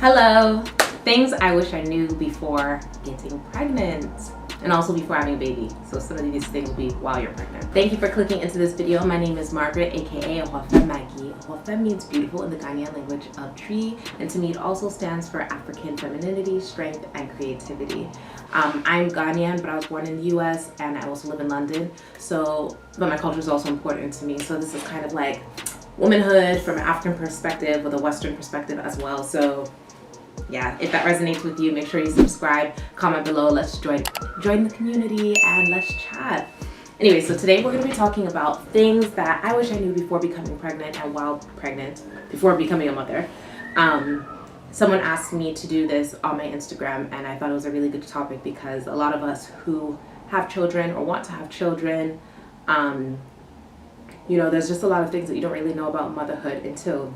Hello! Things I wish I knew before getting pregnant and also before having a baby. So some of these things will be while you're pregnant. Thank you for clicking into this video. My name is Margaret, aka Ahofem Maggie. Ahofem means beautiful in the Ghanaian language of tree, and to me it also stands for African femininity, strength, and creativity. I'm Ghanaian, but I was born in the US and I also live in London. But my culture is also important to me. So this is kind of like womanhood from an African perspective with a Western perspective as well. So yeah, if that resonates with you, make sure you subscribe, comment below, let's join the community and let's chat. Anyway, so today we're going to be talking about things that I wish I knew before becoming pregnant and while pregnant, before becoming a mother. Someone asked me to do this on my Instagram and I thought it was a really good topic because a lot of us who have children or want to have children, there's just a lot of things that you don't really know about motherhood until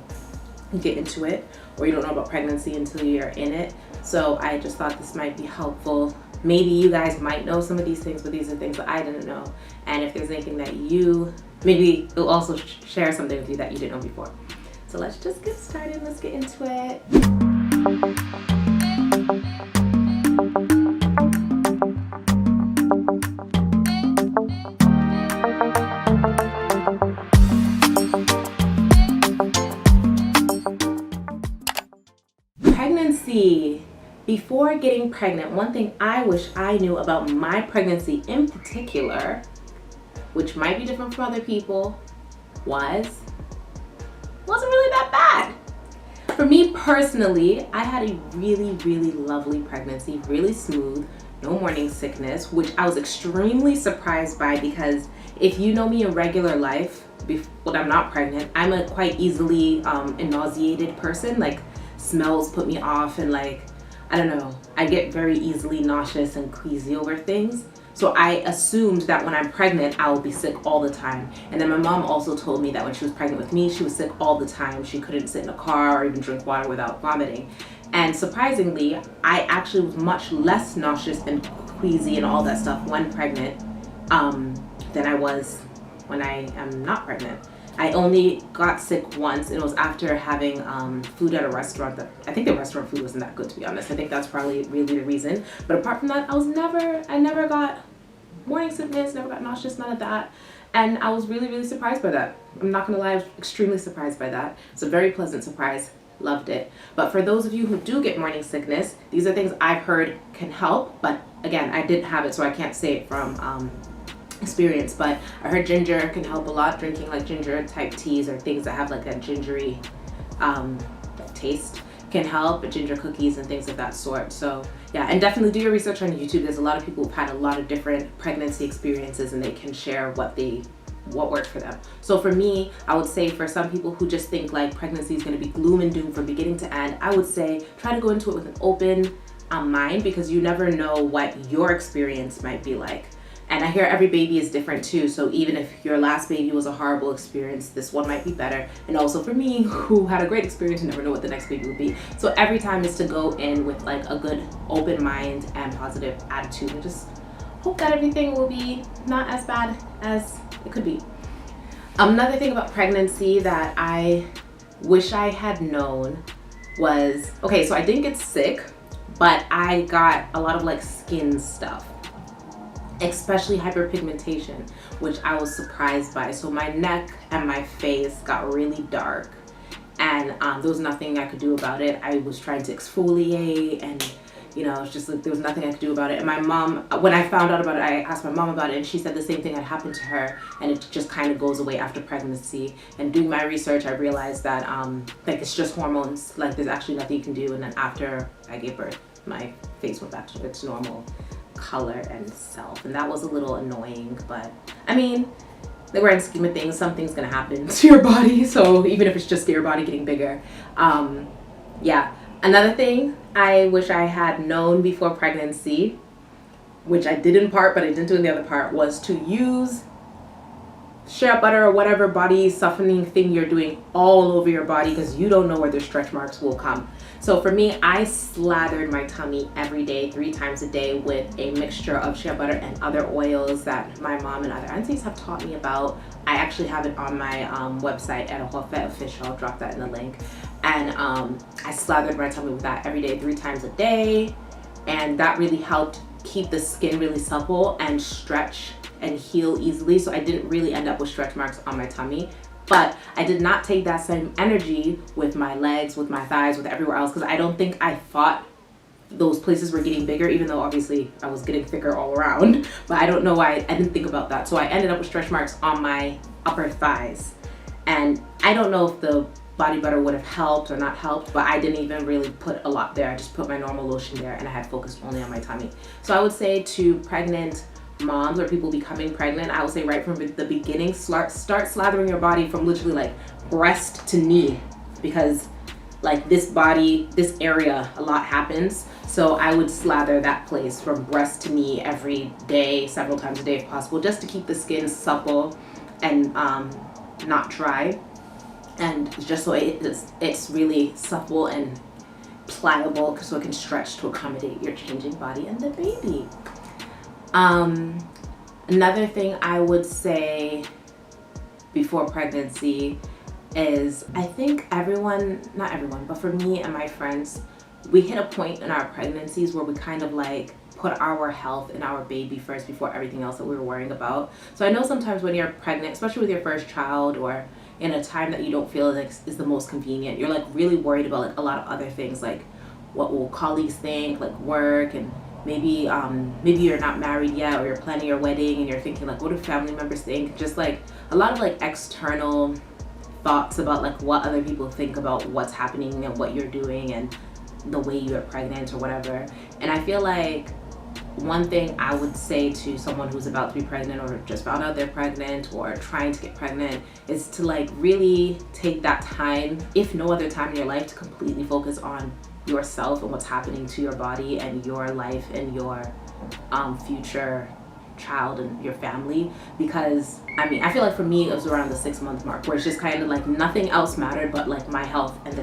you get into it, or you don't know about pregnancy until you're in it. So I just thought this might be helpful. Maybe you guys might know some of these things, but these are things that I didn't know. And if there's anything that maybe it'll also share something with you that you didn't know before. So let's just get started. Let's get into it. Pregnancy. Before getting pregnant, one thing I wish I knew about my pregnancy in particular, which might be different from other people, wasn't really that bad. For me personally, I had a really, really lovely pregnancy, really smooth, no morning sickness, which I was extremely surprised by because if you know me in regular life, when I'm not pregnant, I'm a quite easily nauseated person. Like smells put me off and I don't know, I get very easily nauseous and queasy over things. So I assumed that when I'm pregnant, I will be sick all the time. And then my mom also told me that when she was pregnant with me, she was sick all the time. She couldn't sit in a car or even drink water without vomiting. And surprisingly, I actually was much less nauseous and queasy and all that stuff when pregnant than I was when I am not pregnant. I only got sick once. It was after having food at a restaurant I think the restaurant food wasn't that good, to be honest. I think that's probably really the reason. But apart from that, I never got morning sickness, never got nauseous, none of that. And I was really, really surprised by that. I'm not gonna lie, I was extremely surprised by that. It's a very pleasant surprise, loved it. But for those of you who do get morning sickness, these are things I've heard can help. But again, I didn't have it, so I can't say it from experience, but I heard ginger can help a lot. Drinking like ginger type teas or things that have like that gingery taste can help, ginger cookies and things of that sort. So yeah, and definitely do your research on YouTube. There's a lot of people who've had a lot of different pregnancy experiences and they can share what worked for them. So for me, I would say for some people who just think like pregnancy is going to be gloom and doom from beginning to end, I would say try to go into it with an open mind because you never know what your experience might be like. And I hear every baby is different too, so even if your last baby was a horrible experience, this one might be better. And also for me, who had a great experience, you never know what the next baby will be. So every time is to go in with like a good open mind and positive attitude and just hope that everything will be not as bad as it could be. Another thing about pregnancy that I wish I had known was, okay, so I didn't get sick, but I got a lot of like skin stuff, especially hyperpigmentation, which I was surprised by. So my neck and my face got really dark and there was nothing I could do about it. I was trying to exfoliate and it's just like there was nothing I could do about it. And my mom, when I found out about it, I asked my mom about it and she said the same thing had happened to her and it just kind of goes away after pregnancy. And doing my research, I realized that like it's just hormones, like there's actually nothing you can do. And then after I gave birth, my face went back to its normal color and self, and that was a little annoying. But I mean, the grand scheme of things, something's gonna happen to your body, so even if it's just your body getting bigger. Yeah, another thing I wish I had known before pregnancy, which I did in part but I didn't do in the other part, was to use shea butter or whatever body softening thing you're doing all over your body because you don't know where the stretch marks will come. So for me, I slathered my tummy every day, 3 times a day with a mixture of shea butter and other oils that my mom and other aunties have taught me about. I actually have it on my website at Ahofem Official. I'll drop that in the link. And I slathered my tummy with that every day, 3 times a day. And that really helped keep the skin really supple and stretch and heal easily. So I didn't really end up with stretch marks on my tummy. But I did not take that same energy with my legs, with my thighs, with everywhere else, because I don't think I thought those places were getting bigger, even though obviously I was getting thicker all around. But I don't know why I didn't think about that. So I ended up with stretch marks on my upper thighs. And I don't know if the body butter would have helped or not helped, but I didn't even really put a lot there. I just put my normal lotion there, and I had focused only on my tummy. So I would say to pregnant moms or people becoming pregnant, I would say right from the beginning, start slathering your body from literally like breast to knee, because like this area, a lot happens. So I would slather that place from breast to knee every day, several times a day if possible, just to keep the skin supple and not dry, and just so it's really supple and pliable, so it can stretch to accommodate your changing body and the baby. Another thing I would say before pregnancy is, I think not everyone, but for me and my friends, we hit a point in our pregnancies where we kind of like put our health and our baby first before everything else that we were worrying about. So I know sometimes when you're pregnant, especially with your first child, or in a time that you don't feel like is the most convenient, you're like really worried about like a lot of other things, like what will colleagues think, like work, and maybe you're not married yet, or you're planning your wedding and you're thinking like, what do family members think? Just like a lot of like external thoughts about like what other people think about what's happening and what you're doing and the way you're pregnant or whatever. And I feel like one thing I would say to someone who's about to be pregnant or just found out they're pregnant or trying to get pregnant is to like really take that time, if no other time in your life, to completely focus on yourself and what's happening to your body and your life and your future child and your family. Because I mean, I feel like for me it was around the 6-month mark where it's just kind of like nothing else mattered but like my health and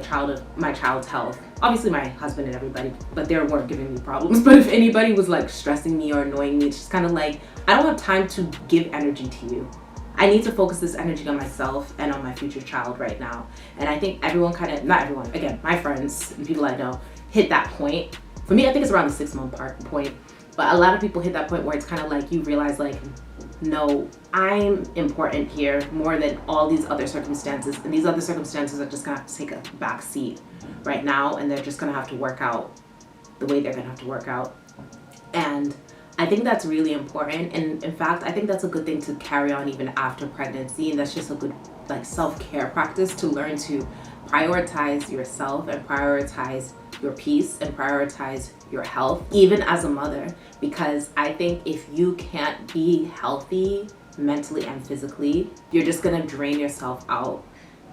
my child's health. Obviously my husband and everybody, but they weren't giving me problems. But if anybody was like stressing me or annoying me, it's just kind of like, I don't have time to give energy to you. I need to focus this energy on myself and on my future child right now. And I think everyone not everyone, again, my friends and people I know hit that point. For me, I think it's around the 6-month point. But a lot of people hit that point where it's kind of like you realize like, no, I'm important here more than all these other circumstances. And these other circumstances are just gonna have to take a back seat right now. And they're just gonna have to work out the way they're gonna have to work out. And I think that's really important. And in fact, I think that's a good thing to carry on even after pregnancy. And that's just a good like self-care practice to learn to prioritize yourself and prioritize your peace and prioritize your health, even as a mother. Because I think if you can't be healthy mentally and physically, you're just gonna drain yourself out.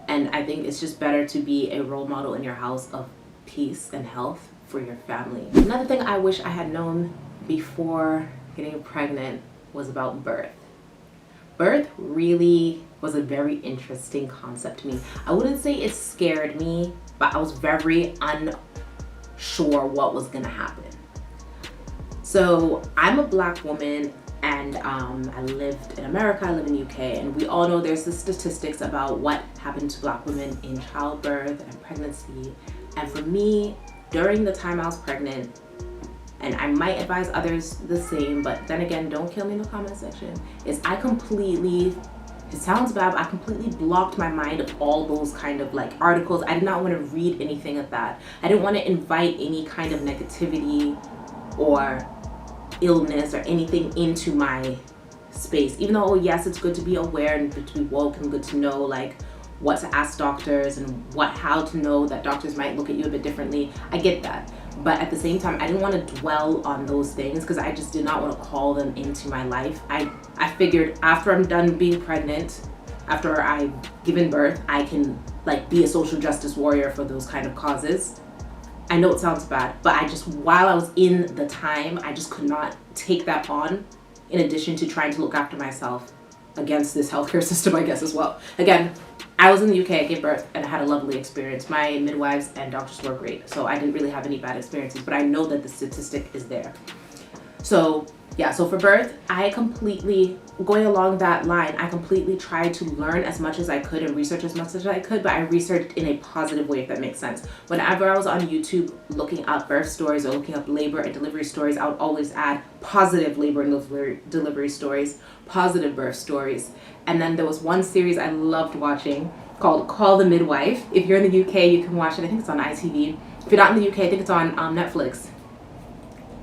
And I think it's just better to be a role model in your house of peace and health for your family. Another thing I wish I had known before getting pregnant was about birth. Birth really was a very interesting concept to me. I wouldn't say it scared me, but I was very unsure what was gonna happen. So I'm a Black woman, and I lived in America, I live in the UK, and we all know there's the statistics about what happened to Black women in childbirth and pregnancy. And for me, during the time I was pregnant, and I might advise others the same, but then again, don't kill me in the comment section, is it sounds bad, but I completely blocked my mind of all those kind of like articles. I did not want to read anything of that. I didn't want to invite any kind of negativity or illness or anything into my space. Even though, yes, it's good to be aware and good to be woke and good to know like what to ask doctors and how to know that doctors might look at you a bit differently. I get that. But at the same time, I didn't want to dwell on those things because I just did not want to call them into my life. I figured after I'm done being pregnant, after I've given birth, I can like be a social justice warrior for those kind of causes. I know it sounds bad, but while I was in the time, I just could not take that on, in addition to trying to look after myself against this healthcare system, I guess, as well. Again, I was in the UK, I gave birth, and I had a lovely experience. My midwives and doctors were great, so I didn't really have any bad experiences, but I know that the statistic is there. So yeah, so for birth, going along that line, I completely tried to learn as much as I could and research as much as I could, but I researched in a positive way, if that makes sense. Whenever I was on YouTube looking up birth stories or looking up labor and delivery stories, I would always add positive labor and delivery stories, positive birth stories. And then there was one series I loved watching called Call the Midwife. If you're in the UK, you can watch it. I think it's on ITV. If you're not in the UK, I think it's on Netflix.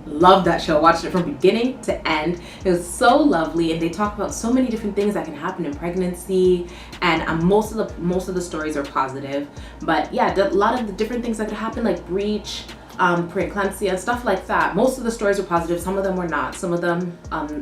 Loved that show. Watched it from beginning to end. It was so lovely, and they talk about so many different things that can happen in pregnancy, and most of the stories are positive. But yeah, a lot of the different things that could happen, like breech, preeclampsia, and stuff like that. Most of the stories were positive. Some of them were not. Some of them,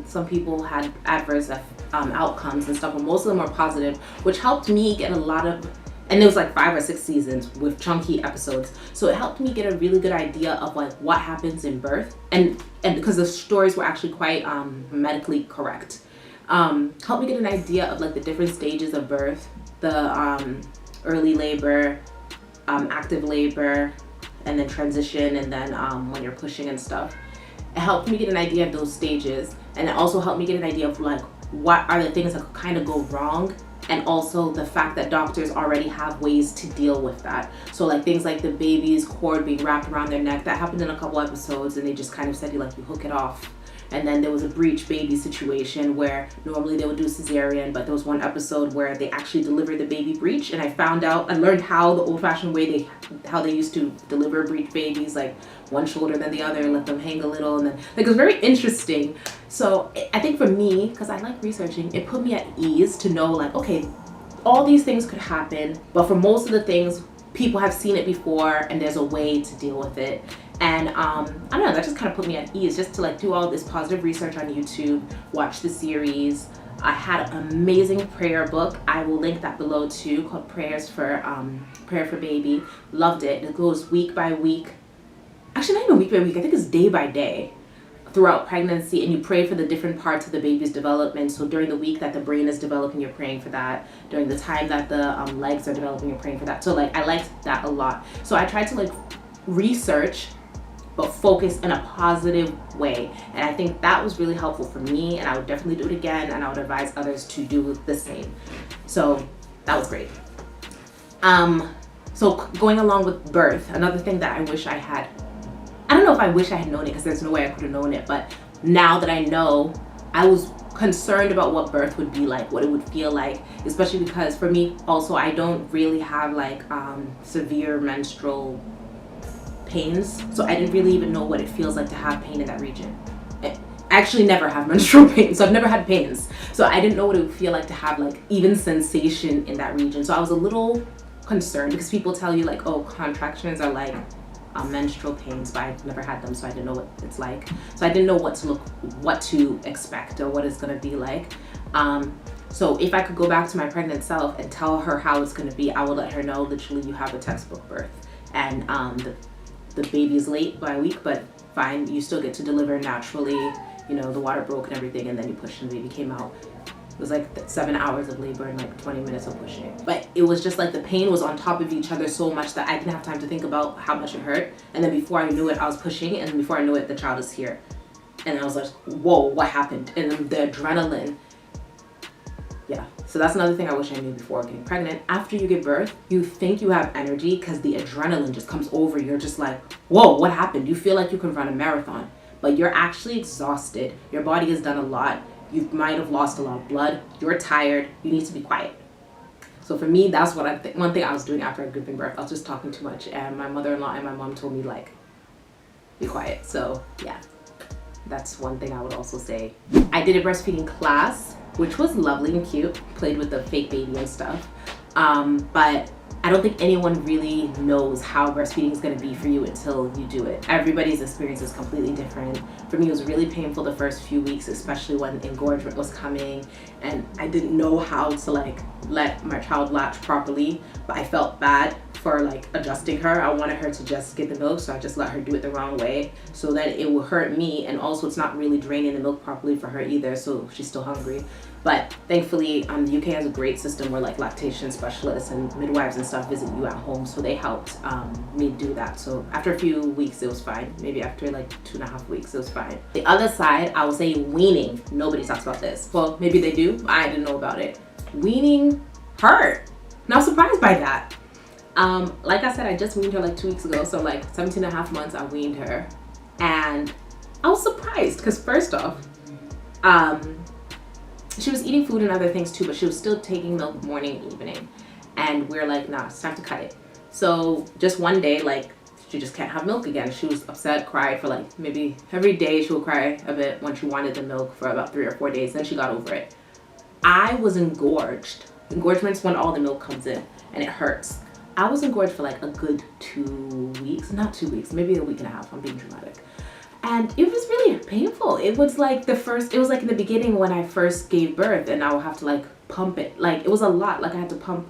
some people had adverse outcomes and stuff, but most of them were positive, which helped me get a lot of. And there was like 5 or 6 seasons with chunky episodes. So it helped me get a really good idea of like what happens in birth. And because the stories were actually quite medically correct. Helped me get an idea of like the different stages of birth, the early labor, active labor, and then transition, and then when you're pushing and stuff. It helped me get an idea of those stages. And it also helped me get an idea of like what are the things that could kind of go wrong, and also the fact that doctors already have ways to deal with that. So like things like the baby's cord being wrapped around their neck, that happened in a couple episodes, and they just kind of said you hook it off. And then there was a breech baby situation where normally they would do cesarean, but there was one episode where they actually delivered the baby breech, and I learned how the old-fashioned way how they used to deliver breech babies, like one shoulder then the other, and let them hang a little, and then it was very interesting. So I think for me, because I like researching, it put me at ease to know like, okay, all these things could happen, but for most of the things, people have seen it before, and there's a way to deal with it. And I don't know, that just kind of put me at ease, just to like do all this positive research on YouTube, watch the series. I had an amazing prayer book. I will link that below too, called Prayer for Baby. Loved it. It goes week by week. Actually, not even week by week. I think it's day by day throughout pregnancy, and you pray for the different parts of the baby's development. So during the week that the brain is developing, you're praying for that. During the time that the legs are developing, you're praying for that. So like I liked that a lot. So I tried to like research but focus in a positive way. And I think that was really helpful for me, and I would definitely do it again, and I would advise others to do the same. So that was great. So going along with birth, another thing that I wish I had, I don't know if I wish I had known it, because there's no way I could have known it, but now that I know, I was concerned about what birth would be like, what it would feel like, especially because for me also, I don't really have like severe menstrual pains, so I didn't really even know what it feels like to have pain in that region. I actually never have menstrual pain, so I've never had pains, so I didn't know what it would feel like to have like even sensation in that region. So I was a little concerned, because people tell you like, oh, contractions are like menstrual pains, but I've never had them, so I didn't know what it's like. So I didn't know what to expect or what it's gonna be like. So if I could go back to my pregnant self and tell her how it's gonna be, I would let her know literally you have a textbook birth, and the baby is late by a week, but fine, you still get to deliver naturally. You know, the water broke and everything, and then you pushed and the baby came out. It was like 7 hours of labor and like 20 minutes of pushing. But it was just like the pain was on top of each other so much that I didn't have time to think about how much it hurt. And then before I knew it, I was pushing, and before I knew it, the child is here. And I was like, whoa, what happened? And then the adrenaline. Yeah, so that's another thing I wish I knew before getting pregnant. After you give birth, you think you have energy because the adrenaline just comes over. You're just like, whoa, what happened? You feel like you can run a marathon, but you're actually exhausted. Your body has done a lot. You might have lost a lot of blood. You're tired. You need to be quiet. So for me, that's what one thing I was doing after giving birth. I was just talking too much, and my mother-in-law and my mom told me like, be quiet. So yeah, that's one thing I would also say. I did a breastfeeding class, which was lovely and cute, played with the fake baby and stuff. But I don't think anyone really knows how breastfeeding is gonna be for you until you do it. Everybody's experience is completely different. For me, it was really painful the first few weeks, especially when engorgement was coming, and I didn't know how to like let my child latch properly, but I felt bad for like adjusting her. I wanted her to just get the milk, so I just let her do it the wrong way so that it will hurt me, and also it's not really draining the milk properly for her either, so she's still hungry. But thankfully, the UK has a great system where like lactation specialists and midwives and stuff visit you at home, so they helped me do that. So after a few weeks it was fine. Maybe after like 2.5 weeks it was fine. The other side, I will say weaning. Nobody talks about this. Well, maybe they do. I didn't know about it. Weaning hurt. And I was surprised by that. Like I said, I just weaned her like 2 weeks ago, so like 17.5 months I weaned her, and I was surprised because first off, she was eating food and other things too, but she was still taking milk morning and evening, and we're like, nah, it's time to cut it. So just one day, like, she just can't have milk again. She was upset, cried for like maybe every day. She would cry a bit when she wanted the milk for about 3 or 4 days. Then she got over it. I was engorged. Engorgement's when all the milk comes in and it hurts. I was engorged for like a good 2 weeks, not 2 weeks, maybe a week and a half. I'm being dramatic. And it was really painful. It was like it was like in the beginning when I first gave birth, and I would have to like pump it. Like it was a lot. Like I had to pump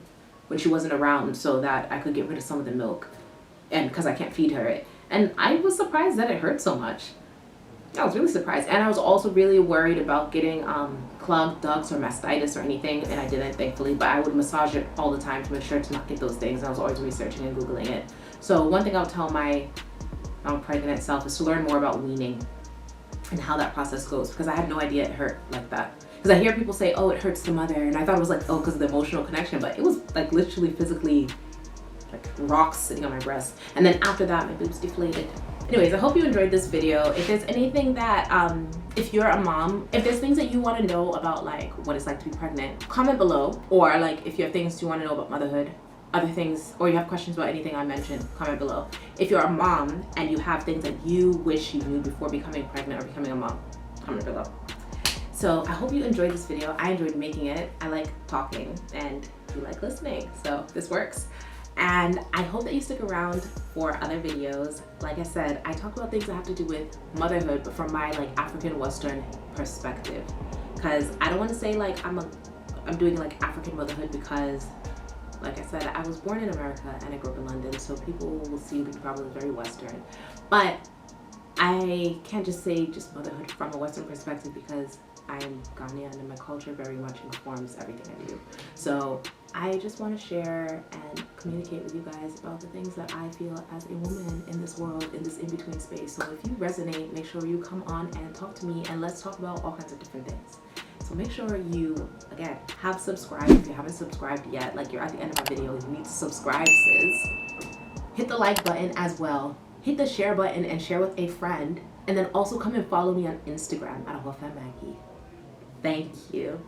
when she wasn't around so that I could get rid of some of the milk, and because I can't feed her it. And I was surprised that it hurt so much. I was really surprised. And I was also really worried about getting clogged ducts or mastitis or anything, and I didn't, thankfully, but I would massage it all the time to make sure to not get those things. I was always researching and Googling it. So one thing I'll tell my pregnant self is to learn more about weaning and how that process goes, because I had no idea it hurt like that. Because I hear people say, oh, it hurts the mother, and I thought it was like, oh, because of the emotional connection, but it was like literally physically like rocks sitting on my breast. And then after that, my boobs deflated. Anyways, I hope you enjoyed this video. If there's anything that, if you're a mom, if there's things that you want to know about like what it's like to be pregnant, comment below. Or like if you have things you want to know about motherhood, other things, or you have questions about anything I mentioned, comment below. If you're a mom and you have things that you wish you knew before becoming pregnant or becoming a mom, comment below. So I hope you enjoyed this video. I enjoyed making it. I like talking and you like listening, so this works. And I hope that you stick around for other videos. Like I said, I talk about things that have to do with motherhood, but from my like African Western perspective. Because I don't want to say like I'm doing like African motherhood, because like I said, I was born in America and I grew up in London, so people will see me probably very Western. But I can't just say just motherhood from a Western perspective, because I'm Ghanaian and my culture very much informs everything I do. So I just want to share and communicate with you guys about the things that I feel as a woman in this world, in this in-between space. So if you resonate, make sure you come on and talk to me, and let's talk about all kinds of different things. So make sure you, again, have subscribed if you haven't subscribed yet. Like, you're at the end of my video, you need to subscribe, sis. Hit the like button as well. Hit the share button and share with a friend. And then also come and follow me on Instagram at Maggie. Thank you.